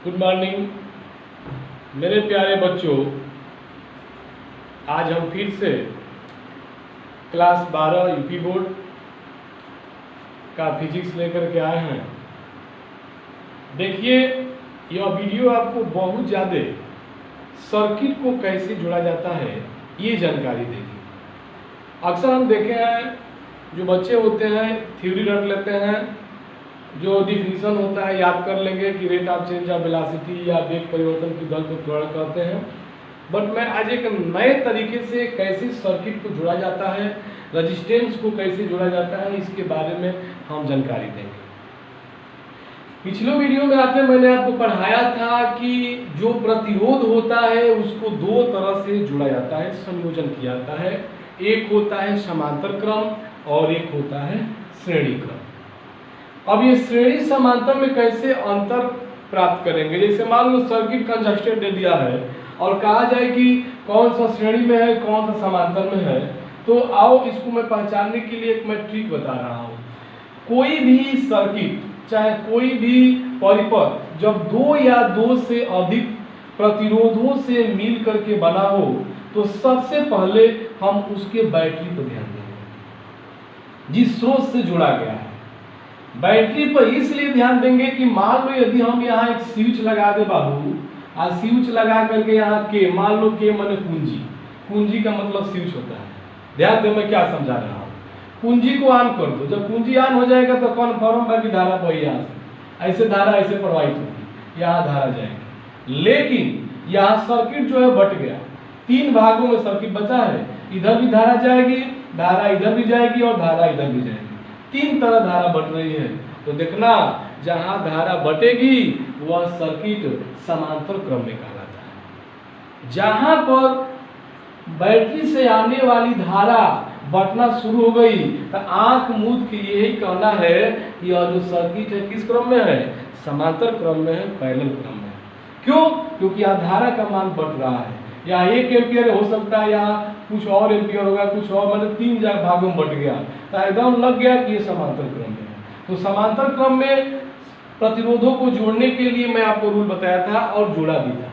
Good morning मेरे प्यारे बच्चों। आज हम फिर से क्लास 12 यूपी बोर्ड का फिजिक्स लेकर के आए हैं। देखिए, यह वीडियो आपको बहुत ज़्यादा सर्किट को कैसे जोड़ा जाता है ये जानकारी देगी। अक्सर हम देखे हैं जो बच्चे होते हैं थ्योरी रट लेते हैं, जो डिफिनीशन होता है याद कर लेंगे कि rate of change of velocity या वेग परिवर्तन की दर को त्वरण कहते हैं। बट मैं आज एक नए तरीके से कैसे सर्किट को जोड़ा जाता है, रेजिस्टेंस को कैसे जोड़ा जाता है, इसके बारे में हम जानकारी देंगे। पिछले वीडियो में आते मैंने आपको पढ़ाया था कि जो प्रतिरोध होता है उसको दो तरह से जोड़ा जाता है, संयोजन किया जाता है। एक होता है समांतर क्रम और एक होता है श्रेणी क्रम। अब ये श्रेणी समांतर में कैसे अंतर प्राप्त करेंगे? जैसे मान लो सर्किट कंजस्टेड दे दिया है और कहा जाए कि कौन सा श्रेणी में है कौन सा समांतर में है, तो आओ इसको मैं पहचानने के लिए एक मैं ट्रिक बता रहा हूँ। कोई भी सर्किट चाहे कोई भी परिपथ जब दो या दो से अधिक प्रतिरोधों से मिल करके बना हो तो सबसे पहले हम उसके बैटरी पर ध्यान देंगे जिस स्रोत से जुड़ा गया है। बैटरी पर इसलिए ध्यान देंगे कि मान लो यदि हम यहाँ एक स्विच लगा दे बाबू, और स्विच लगा करके यहाँ के मान लो के माने कुंजी, कुंजी का मतलब स्विच होता है। ध्यान दे मैं क्या समझा रहा हूँ। कुंजी को ऑन कर दो, जब कुंजी ऑन हो जाएगा तो कन्फर्म है कि धारा बही यहाँ से, ऐसे धारा ऐसे प्रवाहित होगी, यहाँ धारा जाएगी। लेकिन यहाँ सर्किट जो है बट गया, तीन भागों में सर्किट बचा है। इधर भी धारा जाएगी, धारा इधर भी जाएगी और धारा इधर भी जाएगी। तीन तरह धारा बट रही है। तो देखना, जहां धारा बटेगी वह सर्किट समांतर क्रम में कहलाता है। जहां पर बैटरी से आने वाली धारा बटना शुरू हो गई तो आंख मूंद के यही कहना है कि यह जो सर्किट है किस क्रम में है? समांतर क्रम में है, पैरेलल क्रम में। क्यों? क्योंकि यहाँ धारा का मान बढ़ रहा है। यहाँ 1 एम्पियर हो सकता है, यहाँ कुछ और एम्पियर होगा, कुछ और, मतलब 3 भागों में बट गया तो एकदम लग गया कि ये समांतर क्रम में है। तो समांतर क्रम में प्रतिरोधों को जोड़ने के लिए मैं आपको रूल बताया था और जोड़ा भी था।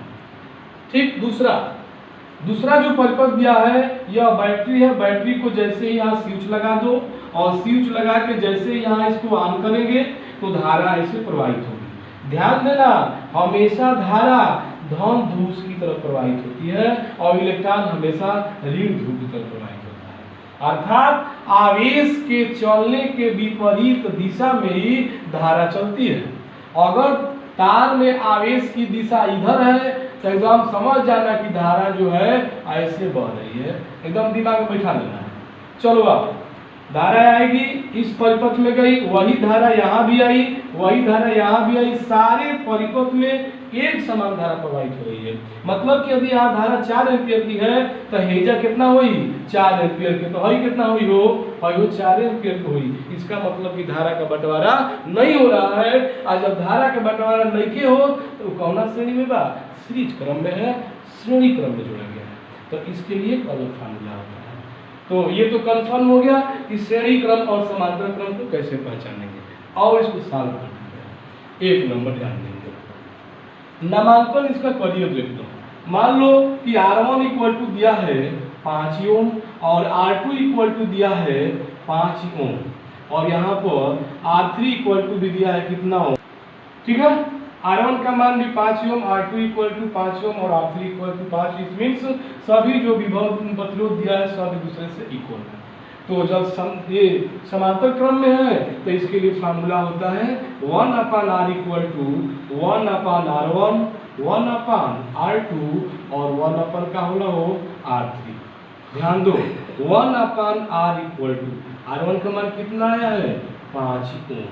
ठीक। दूसरा जो परिपथ दिया है यह बैटरी है। बैटरी को जैसे ही यहाँ स्विच लगा दो और स्विच लगा के जैसे ही यहाँ इसको ऑन करेंगे तो धारा ऐसे प्रवाहित होगी। ध्यान देना, हमेशा धारा धन ध्रुव की तरफ प्रवाहित होती है और इलेक्ट्रॉन हमेशा ऋण ध्रुव की तरफ प्रवाहित होता है। अर्थात आवेश के चलने के विपरीत दिशा में ही धारा चलती है। अगर तार में आवेश की दिशा इधर है तो एकदम समझ जाना कि धारा जो है ऐसे बह रही है। एकदम दिमाग में बैठा लेना है। चलो अब धारा आएगी, इस परिपथ में गई, वही धारा यहाँ भी आई, वही धारा यहाँ भी आई। सारे परिपथ में एक समान धारा प्रवाहित हो रही है। मतलब कि यदि यहाँ धारा 4 एम्पियर की है तो हेजा कितना हुई? 4 एम्पियर की। तो हई कितना हुई हो? हई 4 एम्पियर की हुई। इसका मतलब कि धारा का बंटवारा नहीं हो रहा है। और जब धारा का बंटवारा नहीं हो तो कौन श्रेणी में बा? सीरीज क्रम में है, श्रेणी क्रम में जोड़ा गया है। तो इसके लिए एक अलग फार्मूला होता है। तो ये तो कंफर्म हो गया कि श्रेणी क्रम और समांतर क्रम को कैसे पहचानेंगे और इसको सॉल्व करना है। 1 नंबर ध्यान देंगे, नामांकन इसका करियर लिखता हूँ। मान लो कि R1 इक्वल टू दिया है 5 ओम और R2 इक्वल टू दिया है 5 ओम और यहाँ पर R3 इक्वल टू भी दिया है कितना ओम। ठीक है, R1 का मान भी 5 ओम, R2 इक्वल टू 5 ओम और R3 equal to 5। It means सभी जो विभव प्रतिरोध दिया है सब एक दूसरे से इक्वल है। तो जब ये समांतर क्रम में है तो इसके लिए फार्मूला होता है 1/R equal to 1/R1, 1/R2 और 1 का होला हो R3। ध्यान दो, 1/R इक्वल टू R1 का मान कितना आया है? 5 ओम।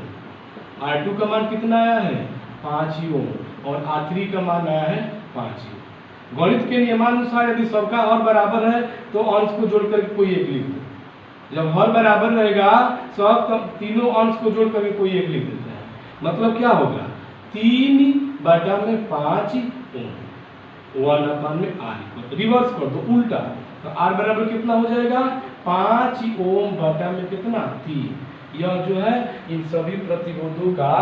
R2 का मान कितना आया है? 5 ओम और R3 का मान आया है 5 ओम। गणित के नियमानुसार यदि सबका हर बराबर है तो अंश को जोड़कर कोई एक लिख दो। जब हर बराबर रहेगा सब तीनों अंश को जोड़ करके कोई एक लिख देते हैं। मतलब क्या होगा? 3/5 ओम, 1/R इक्वल, रिवर्स कर दो उल्टा, तो R बराबर कितना हो जाएगा? 5 ओम बटा में कितना? 3। यह जो है इन सभी प्रतिरोधों का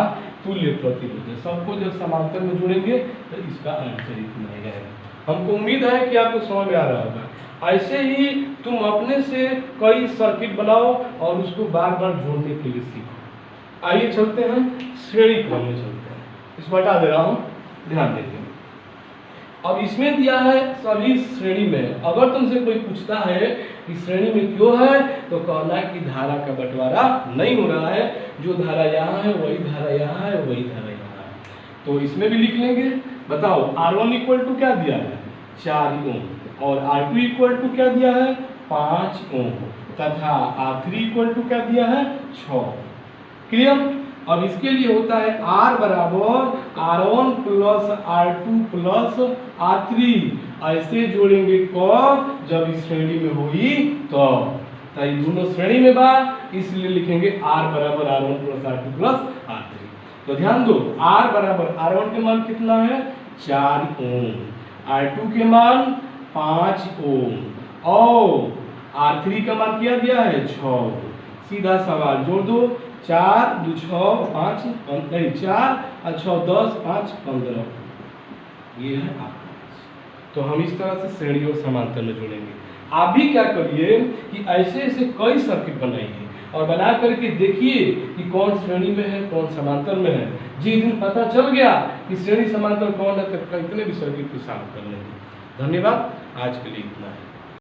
तुल्य प्रतिरोध है। सबको जब समांतर में जोड़ेंगे तो इसका आंसर इतना ही है। हमको उम्मीद है कि आपको समझ में आ रहा होगा। ऐसे ही तुम अपने से कई सर्किट बनाओ और उसको बार बार जोड़ने के लिए सीखो। आइए चलते हैं श्रेणी क्रम में चलते हैं। इसको हटा दे रहा हूँ, ध्यान देंगे। अब इसमें दिया है सभी श्रेणी में। अगर तुमसे कोई पूछता है कि श्रेणी में क्यों है तो कहना है कि धारा का बंटवारा नहीं हो रहा है, जो धारा यहाँ है वही धारा यहाँ है, वही धारा यहाँ है। तो इसमें भी लिख लेंगे। बताओ R1 इक्वल टू क्या दिया है 4 ओम और R2 इक्वल टू क्या दिया है 5 ओम तथा R3 इक्वल टू क्या दिया है 6। क्लियर। अब इसके लिए होता है R बराबर R1 plus R2 plus R3। ऐसे जोड़ेंगे कब, जब इस श्रेणी में हुई तो दोनों श्रेणी में बा, इसलिए लिखेंगे R बराबर R1 plus R2 plus R3। तो ध्यान दो, R बराबर R1 के मान कितना है 4 ओम, R2 के मान 5 ओम और R3 का मान क्या दिया है 6। सीधा सवाल जोड़ दो, 4 2 6 5 नहीं 4 और 6 10 5 15, ये है आपका। तो हम इस तरह से श्रेणी और समांतर में जोड़ेंगे। आप भी क्या करिए कि ऐसे ऐसे कई सर्किट बनाइए और बना करके देखिए कि कौन श्रेणी में है कौन समांतर में है। जिस दिन पता चल गया कि श्रेणी समांतर कौन है तो इतने भी सर्किट को सॉल्व कर लेंगे। धन्यवाद, आज के लिए इतना है।